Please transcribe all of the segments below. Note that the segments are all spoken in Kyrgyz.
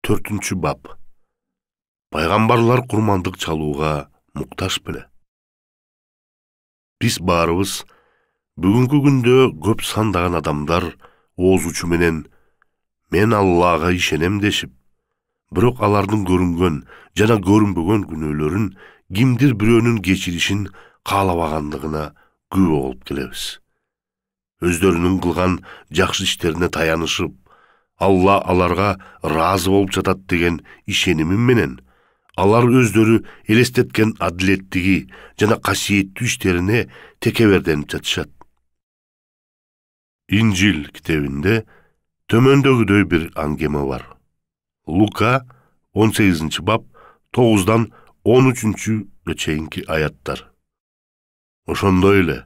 4-бап. Пайгамбарлар курмандык чалууга муктаж беле. Биз баарыбыз бүгүнкү күндө көп сандаган адамдар оозучу менен мен Аллага ишенем дешип, бирок алардын көрүнгөн жана көрүнбөгөн күнөөлөрүн кимдир бирөөнүн кечиришин каалабагандыгына күбө болуп келебиз. Өздөрүнүн кылган жакшы иштерине таянышып, Алла аларга ыраазы болуп жатат деген ишенимим менен, алар өздөрү элестеткен адилеттиги жана касиеттүү иштерине текеберденип жатышат. Инжил китебинде төмөндөгүдөй бир аңгеме бар. Лука 18-бап 9-13 чейинки аяттар. Ошондой эле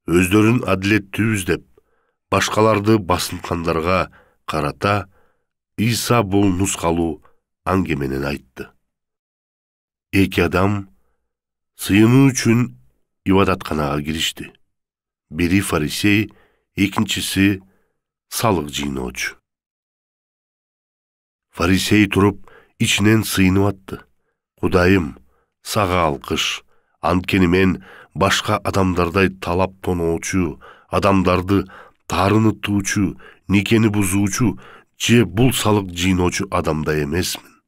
өздөрүн адилеттүүбүз деп башкаларды басынткандарга карата Иса бул нускалуу аңгеменен айтты. Эки адам сыйынуу үчүн ибадатканага киришти. Бири фарисей, экинчиси салык жыйноочу. Фарисей туруп ичинен сыйынып атты. Кудайым, сага алкыш, анткени мен башка адамдардай талап тоноочу, адамдарды таарынытуучу, никени бузуучу же бул салык жыйноочу адамдай эмесмин.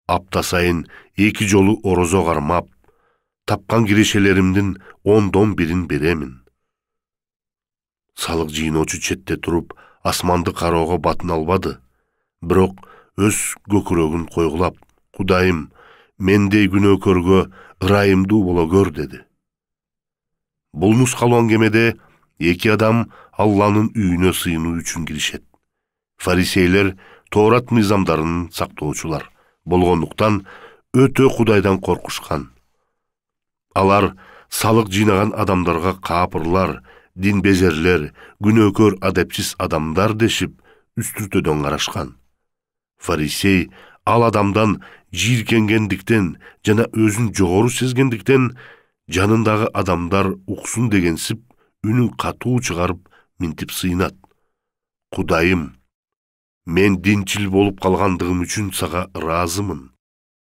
Апта сайын 2 жолу орозо кармап, тапкан кирешелеримдин 1/10 беремин. Салык жыйноочу четте туруп асманды кароого батын албады, бирок өз көкүрөгүн койгулап, Кудайым, мендей күнөөкөргө ырайымдуу боло көр деди. Бул нускалуу аңгемеде эки адам Алланын үйүнө сыйынуу үчүн киришет. Фарисейлер Тоорат мыйзамдарын сактоочулар болгондуктан өтө Кудайдан коркушкан. Алар салык жыйнаган адамдарга каапырлар, дин безерлер, күнөөкөр адепсиз адамдар дешип үстүртөдөн карашкан. Фарисей ал адамдан жийиркенгендиктен жана өзүн жогору сезгендиктен жанындагы адамдар уксун дегенсип үнүн катуу чыгарып минтип сыйынат. Кудайым, мен динчил болуп калгандыгым үчүн сага ыраазымын.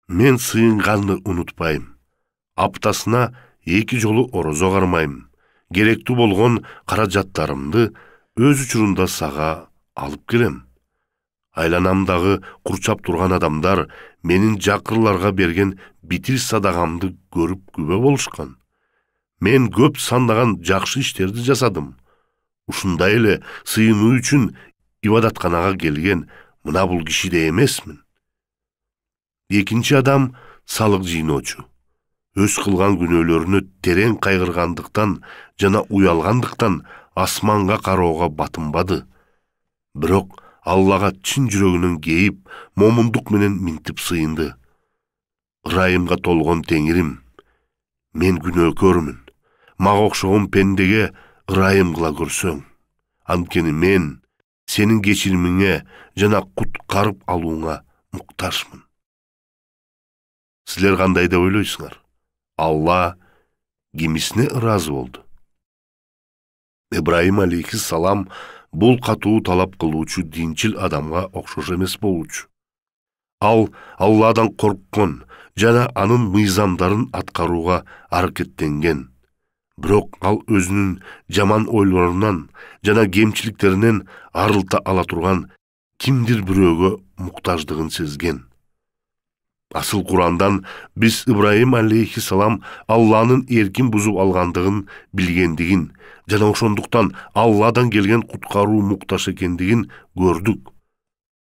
Мен сыйынганды унутпайм. Аптасына 2 жолу орозо кармайм. Керектүү болгон каражаттарымды өз учурунда сага алып келем. Айланамдагы курчап турган адамдар менин жакырларга берген битир садагамды көрүп күбө болушкан. Мен көп сандаган жакшы иштерди жасадым. Ушундай эле сыйынуу үчүн ибадатканага келген мына бул кишидей эмесмин. Экинчи адам салык жыйноочу. Өз кылган күнөөлөрүнө терең кайгыргандыктан жана уялгандыктан асманга кароого батынбады. Бирок Аллага чын жүрөгүнөн кейип, момундук менен минтип сыйынды. Ырайымга толгон Теңирим, мен күнөөкөрмүн. Мага окшогон пендеге ырайым кыла көрсөң. Анткени мен сенин кечиримиңе жана куткарып алууңа муктажмын. Силер кандай деп ойлойсуңар? Алла кимисине ыраазы болду? Ибраим алейхиссалам бул катуу талап кылуучу динчил адамга окшош эмес болчу. Ал Алладан корккон жана анын мыйзамдарын аткарууга аракеттенген. Бирок ал өзүнүн жаман ойлорунан жана кемчиликтеринен арылта ала турган кимдир бирөөгө муктаждыгын сезген. Асыл Курандан биз Ибраим алейхиссалам Алланын эркин бузуп алгандыгын билгендигин жана ошондуктан Алладан келген куткаруу муктаж экендигин көрдүк.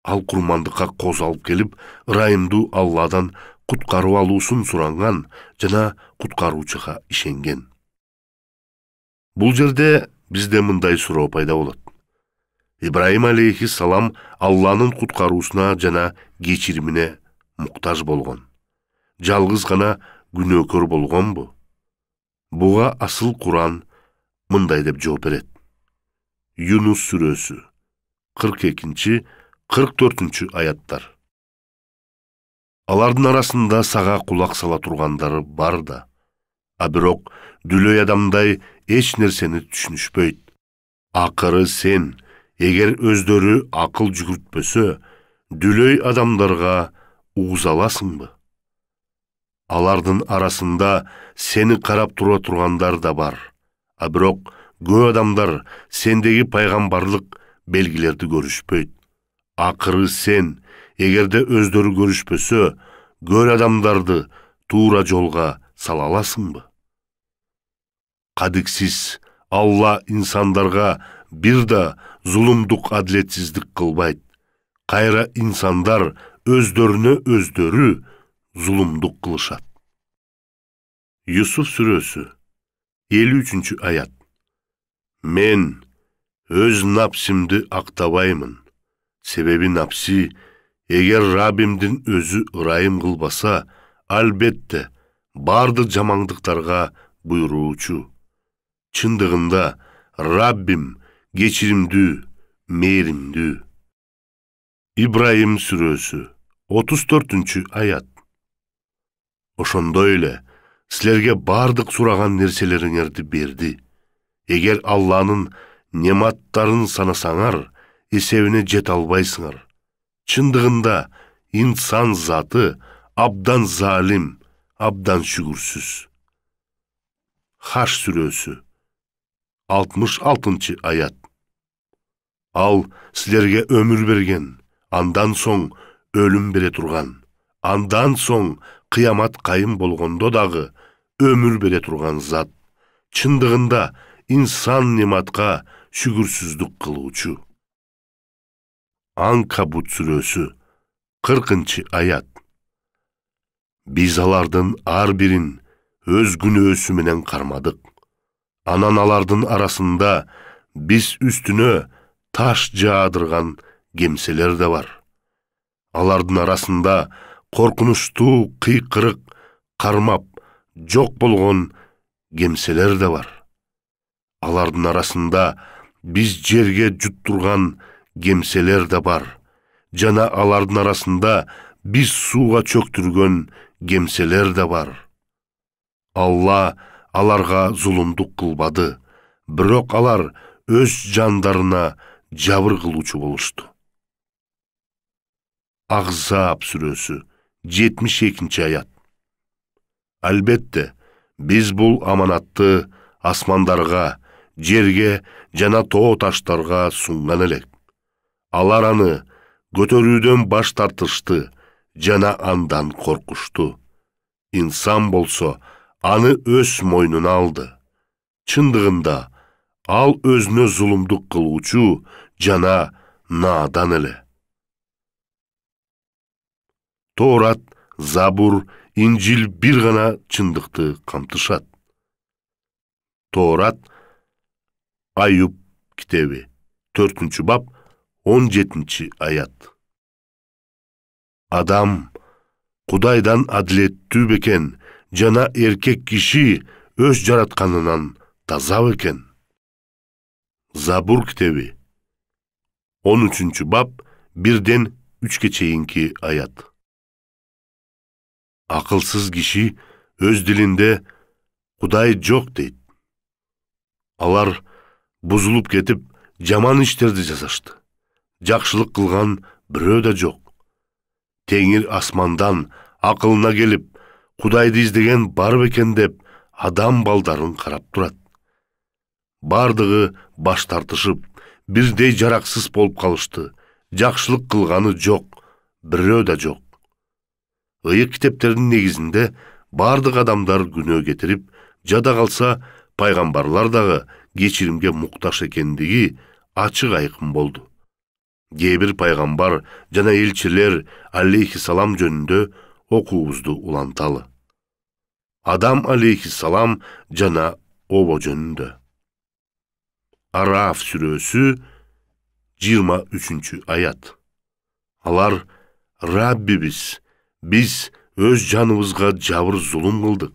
Ал курмандыкка коз алып келип, ырайымдуу Алладан куткарып алуусун суранган жана куткаруучуга ишенген. Бул жерде бизде мындай суроо пайда болот. Ибраим алейхиссалам Алланын куткаруусуна жана кечиримине муктаж болгон. Жалгыз гана күнөөкөр болгонбу? Буга асыл Куран мындай деп жооп берет. Юнус сүрөсү 42-44 аяттар. Алардын арасында сага кулак сала тургандары бар да, а бирок дүлөй адамдай эч нерсени түшүнүшпөйт. Акыры сен, эгер өздөрү акыл жүгүртпөсө, Дүлөй адамдарга угузаласыңбы? Алардын арасында сени карап тура тургандар да бар. А бирок көп адамдар сендеги пайгамбарлык белгилерди көрүшпөйт. Акыры сен, эгерде өздөрү көрүшпөсө, көр адамдарды туура жолга сала аласыңбы? Кадиксиз Алла инсандарга бир да зулумдук адилетсиздик кылбайт. Кайра инсандар өздөрүнө өздөрү зулумдук кылышат. Юсуф сүрөсү 53 аят. Мен өз напсимди актабаймын. Себеби напси, эгер Раббимдин өзү ырайым кылбаса, албетте бардык жамандыктарга буйруучу. Чындыгында Раббим кечиримдүү, мээримдүү. Ибраим сүрөсү 34 аят. Ошондой эле силерге бардык сураган нерселериңерди берди. Эгер Алланын нематтарын санасаңар, эсебине жете албайсыңар. Чындыгында инсан заты абдан залим, абдан шүгүрсүз. Хаш сүрөсү 66 аят. Ал силерге өмүр берген, андан соң өлүм бере турган, андан соң кыямат кайым болгондо дагы өмүр бере турган зат. Чындыгында инсан нематка шүгүрсүздүк кылуучу. Анкабут сүрөсү 40 аят. Биз алардын ар бирин өз күнөөсү менен кармадык. Анан алардын арасында биз үстүнө таш жаадырган кемселер да бар. Алардын арасында коркунучтуу кыйкырык кармап жок болгон кемселер да бар. Алардын арасында биз жерге жуттурган кемселер да бар. Жана алардын арасында биз сууга чөктүргөн кемселер да бар. Алла аларга зулумдук кылбады, бирок алар өз жандарына жабыр кылуучу болушту. Ахзаб сүрөсү 72 аят. Албетте, биз бул аманатты асмандарга, жерге жана тоо таштарга сунган элек. Алар аны көтөрүүдөн баш тартышты, жана андан коркушту. Инсан болсо, аны өз мойнуна алды. Чындыгында, ал өзүнө зулумдук кылуучу жана наадан эле. Тоорат, Забур, Инжил бир гана чындыкты камтышат. Тоорат, Аюб китеби 4 бап 17 аят. Адам Кудайдан адилеттүү бекен, жана эркек киши өз жаратканынан таза бекен. Забур китеби 13 бап 1-3 чейинки аят. Акылсыз киши өз дилинде Кудай жок дейт. Алар бузулуп кетип, жаман иштерди жасашты. Жакшылык кылган бирөө да жок. Теңир асмандан акылына келип, Кудайды издеген бар бекен деп, адам балдарын карап турат. Бардыгы баш тартышып, бирдей жараксыз болуп калышты. Жакшылык кылганы жок, бирөө да жок. Ыйык китептердин негизинде бардык адамдар күнөө кетирип, жада калса, пайгамбарлар дагы кечиримге мукташ экендиги ачык айкын болду. Кээ бир пайгамбар жана элчилер алейхиссалам жөнүндө окуубузду уланталы. Адам алейхиссалам жана обо жөнүндө. Араф сүрөсү 23 аят. Алар Раббибиз, биз өз жаныбызга жабыр зулум кылдык.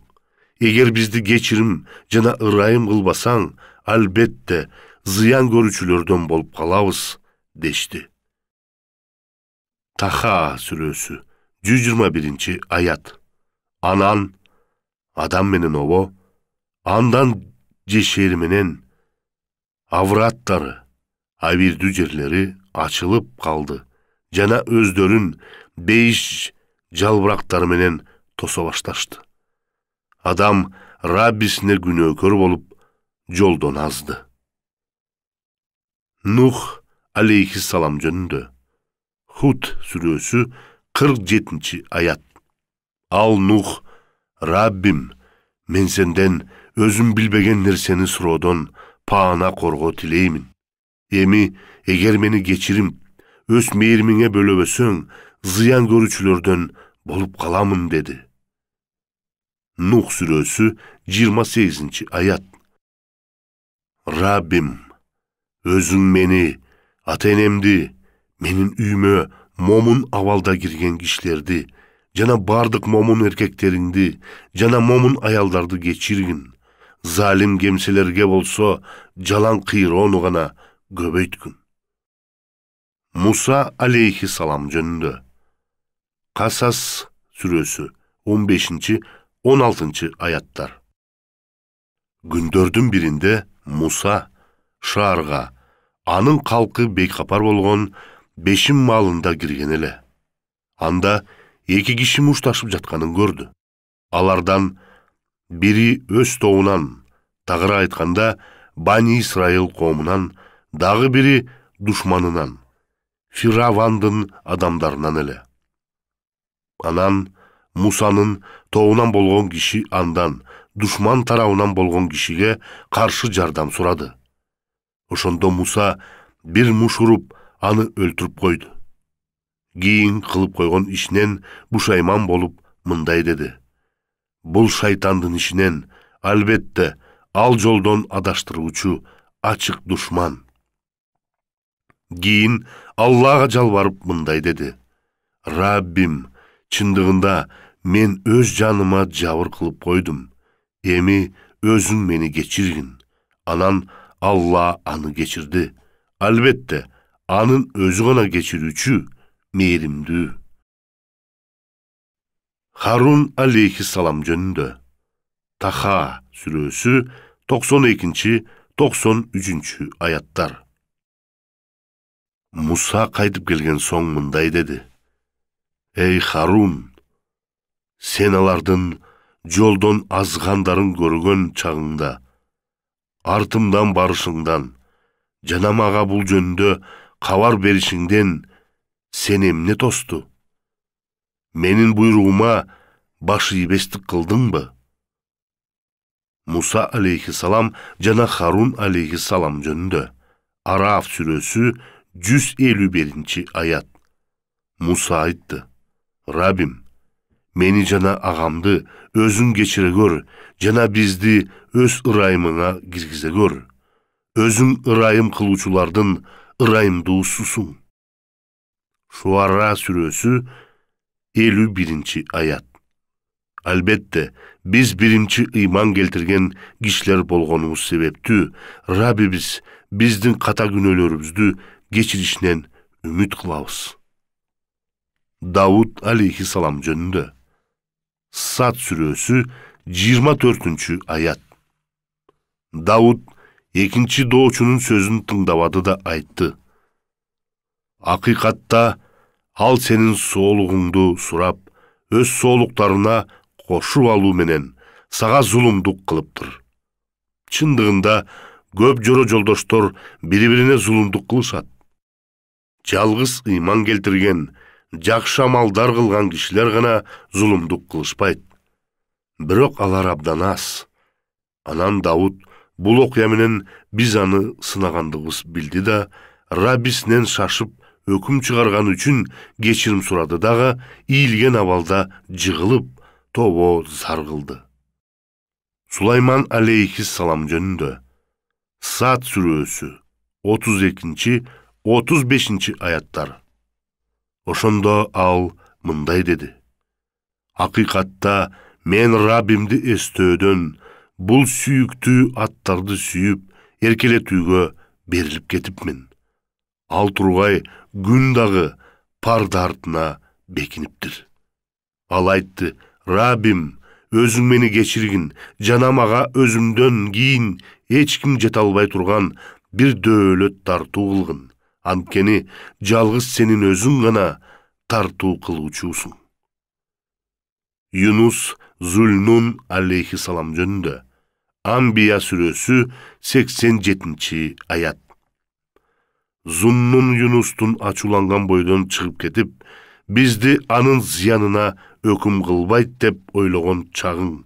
Эгер бизди кечирим жана ырайым кылбасаң, албетте зыян көрүүчүлөрдөн болуп калабыз, дешти. Таха сүрөсү 121 аят. Анан адам менен обо, андан жешери менен авраттары, абирдүү жерлери ачылып калды, жана өздөрүн бейиш жалбырактары менен тосо башташты. Адам Раббисине күнөөкөр болуп жолдон азды. Нух алейхиссалам жөнүндө Худ сүрөсү 47-аят. Ал Нух: Раббим, мен сенден өзүм билбеген нерсени суроодон паана коргоо тилеймин. Эми эгер мени кечирип, өз мээримиңе бөлөбөсөң, зыян көрүүчүлөрдөн болуп каламын, деди. Нух сүрөсү 28-аят. Раббим, өзүң мени, ата-энемди, менин үймө момун абалда кирген кишилерди, жана бардык момун эркектериңди, жана момун аялдарды кечиргин. Залим кемселерге болсо жалаң кыйроону гана көбөйткүн. Муса алейхиссалам жөнүндө Касас сүрөсү 15-16 аяттар. Күндөрдүн биринде Муса шаарга анын калкы бейкапар болгон бешим малында кирген эле. Анда 2 киши мушташып жатканын көрдү. Алардан бири өз тобунан, тагыраак айтканда Бани Исраил коомунан, дагы бири душманынан, Фиравандын адамдарынан эле. Анан Мусанын тобунан болгон киши андан душман тарабынан болгон кишиге каршы жардам сурады. Ошондо Муса бир муш уруп аны өлтүрүп койду. Кийин кылып койгон ишинен бушайман болуп мындай деди: Бул шайтандын ишинен, албетте, ал жолдон адаштыруучу ачык душман. Кийин Аллага жалбарып мындай деди: Раббим, чындыгында мен өз жаныма жабыр кылып койдум. Эми өзүң мени кечиргин. Анан Алла аны кечирди. Албетте, анын өзү гана кечирүүчү, мээримдүү. Харун алейхиссалам жөнүндө Таха сүрөсү 92-93 аяттар. Муса кайтып келген соң мындай деди: Эй Харун, сен алардын жолдон азгандарын көргөн чагыңда артымдан барышыңдан жана мага бул жөнүндө кабар беришиңден сен эмне тосту? Менин буйругума баш ийбестик кылдыңбы? Муса алейхиссалам жана Харун алейхиссалам жөнүндө Араф сүрөсү 151-аят. Муса айтты: Раббим, мени жана агамды өзүң кечире көр, жана бизди өз ырайымыңа киргизе көр. Өзүң ырайым кылуучулардын ырайымдуусусуң. Шуара сүрөсү 51-аят. Албетте, биз биринчи ыйман келтирген кишилер болгонубуз себептүү Раббибиз биздин ката күнөөлөрүбүздү кечиришинен үмүт кылабыз. Давуд алейхиссалам жөнүндө Сад сүрөсү 24-аят. Давуд экинчи доочунун сөзүн тыңдабады да айтты: Акыйкатта ал сенин соолугуңду сурап, өз соолуктарына кошуп алуу менен сага зулумдук кылыптыр. Чындыгында көп жоро жолдоштор бири-бирине зулумдук кылышат. Жалгыз ыйман келтирген, жакшы амалдар кылган кишилер гана зулумдук кылышпайт. Бирок алар абдан аз. Анан Давуд бул окуя менен биз аны сынагандыгыбыз билди да, Раббисинен шашып өкүм чыгарган үчүн кечирим сурады дагы, ийилген абалда жыгылып, тобо зар кылды. Сулайман алейхиссалам жөнүндө Сад сүрөсү 32-35 аяттар. Ошондо ал мындай деди: Акыйкатта мен Раббимди эстөөдөн бул сүйүктүү аттарды сүйүп, эркелетүүгө берилип кетипмин. Ал тургай күн дагы парда артына бекиниптир. Ал айтты: Раббим, өзүң мени кечиргин, жана мага өзүмдөн кийин эч ким жете албай турган бир дөөлөт тартуу кылгын. Анткени жалгыз сенин өзүң гана тартуу кылуучусуң. Yunus Zulnun aleyhissalam жөнүндө Anbiya сүрөсү 87 ayat. Zunnun Yunustun açulangан бойдон чыгып кетип, бизди анын зыянына өкүм кылбайт деп ойлогон чагың.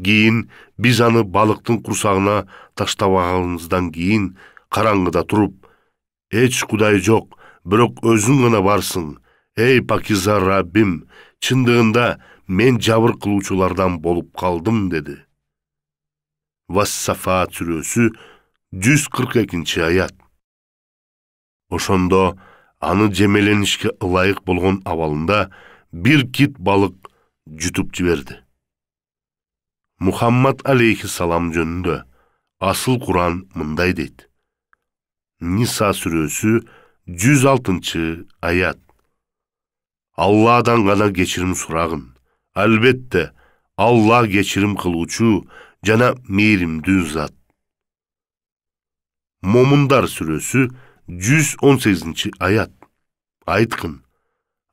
Кийин биз аны балыктын курсагына таштабаганыбыздан кийин караңгыда туруп, эч кудай жок, бирок өзүң гана барсың. Эй пакиза Раббим, чындыгында мен жабыр кылуучулардан болуп калдым деди. Вас-Сафат сүрөсү 142 аят. Ошондо аны жемеленишке ылайык болгон абалында бир кит балык жутуп жиберди. Мухаммад алейхиссалам жөнүндө асыл Куран мындай дейт. Ниса сүрөсү 106 аят. Алладан гана кечирим сурагын. Албетте, Алла кечирим кылуучу жана мээримдүү зат. Момундар сүрөсү 118 аят. Айткын,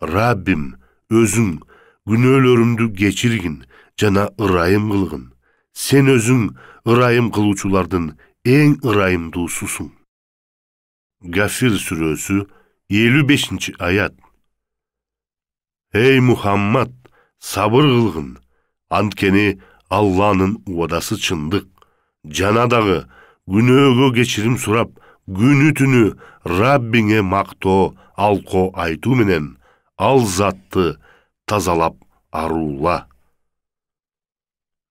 Раббим, өзүң күнөөлөрүмдү кечиргин жана ырайым кылгын. Сен өзүң ырайым кылуучулардын эң ырайымдуусусуң. Гафир сүрөсү 55 аят. Эй Мухаммад, сабыр кылгын, анткени Алланын убадасы чындык. Жана дагы күнөөгө кечирим сурап, күнү түнү Раббиңе мактоо, алкоо айтуу менен ал затты тазалап аруула.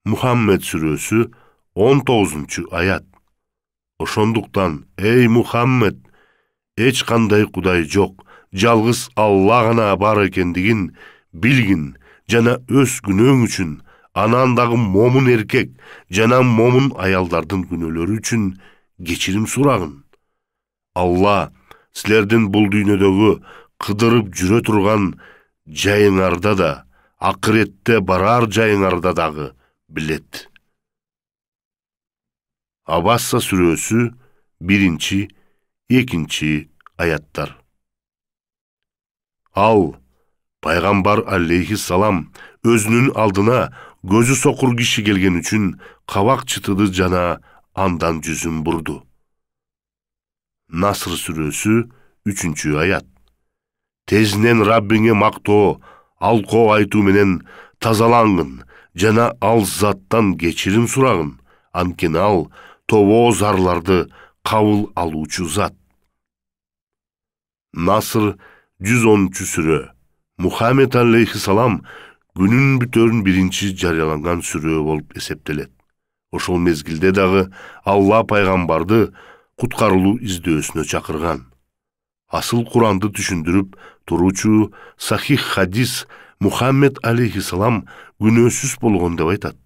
Мухаммед сүрөсү 19 аят. Ошондуктан, эй Мухаммед, эч кандай кудай жок, жалгыз Алла гана бар экендигин билгин жана өз күнөөң үчүн, анан дагы момун эркек жана момун аялдардын күнөөлөрү үчүн кечирим сурагын. Алла силердин бул дүйнөдөгү кыдырып жүрө турган жайыңарда да, акыретте барар жайыңарда дагы билет. Абасса сүрөсү 1-2 аяттар. Ал, пайгамбар алейхиссалам, өзүнүн алдына көзү сокур киши келген үчүн кабак чытыды жана андан жүзүн бурду. Наср сүрөсү 3 аят. Тезинен Раббиңе мактоо, алкоо айтуу менен тазалангын жана ал заттан кечирим сурагын, анткени ал тобоо зарларды кабыл алуучу зат. Наср 110 сүрө. Мухаммед алейхиссалам күнүн бүтөрүн биринчи жарыяланган сүрө болуп эсептелет. Ошол мезгилде дагы Алла пайгамбарды куткарылуу издөөсүнө чакырган. Асыл Куранды түшүндүрүп туруучу сахих хадис Мухаммед алейхиссалам күнөөсүз болгон деп айтат.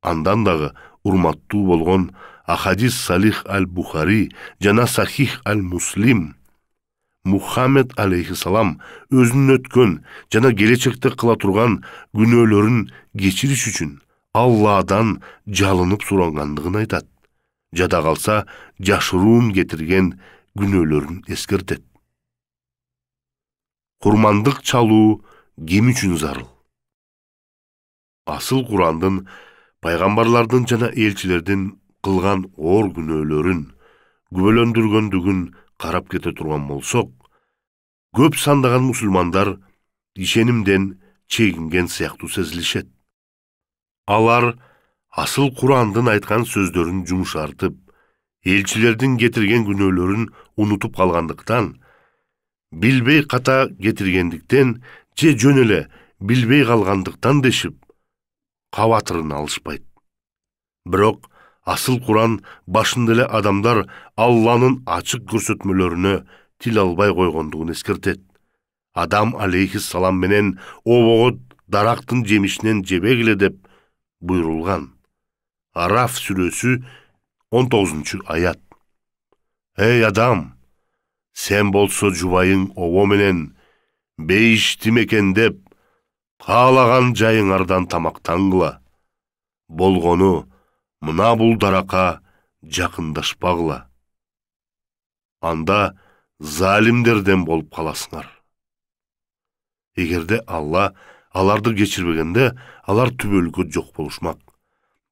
Андан дагы урматтуу болгон Ахадис Салих аль-Бухари жана Сахих аль-Муслим Мухаммед алейхиссалам өзүнүн өткөн жана келечекте кыла турган күнөөлөрүн кечириш үчүн Алладан жалынып сурангандыгын айтат. Жада калса жашыруун кетирген күнөөлөрүн эскертет. Курмандык чалуу ким үчүн зарыл? Асыл Курандын пайгамбарлардын жана элчилердин кылган оор күнөөлөрүн, күбөлөндүргөндүгүн карап кете турган болсок, көп сандаган мусулмандар ишенимден чегинген сыяктуу сезилишет. Алар асыл Курандын айткан сөздөрүн жумшартып, элчилердин кетирген күнөөлөрүн унутуп калгандыктан, билбей ката кетиргендиктен же жөн эле билбей калгандыктан дешип, кабатырын алышпайт. Бирок асыл Куран башында эле адамдар Алланын ачык көрсөтмөлөрүнө тил албай койгондугун эскертет. Адам алейхиссалам менен обого дарактын жемишинен жебегиле деп буйрулган. Араф сүрөсү 19 аят. Эй адам, сен болсо жубайың обо менен бейиштим экен деп каалаган жайыңардан тамактангыла. Болгону мына бул даракка жакындашпагыла. Анда залимдерден болуп каласыңар. Эгерде Алла аларды кечирбегенде, алар түбөлүккө жок болушмак.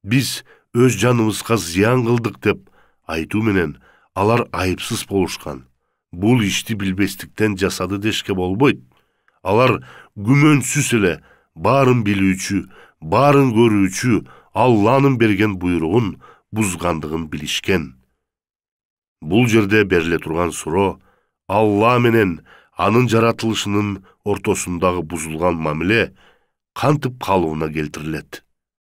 Биз өз жаныбызга зыян кылдык деп айтуу менен алар айыпсыз болушкан. Бул ишти билбестиктен жасады дешке болбойт. Алар күмөнсүз эле баарын билүүчү, баарын көрүүчү Алланын берген буйругун бузгандыгын билишкен. Бул жерде бериле турган суроо Алла менен анын жаратылышынын ортосундагы бузулган мамиле кантип калыбына келтирилет?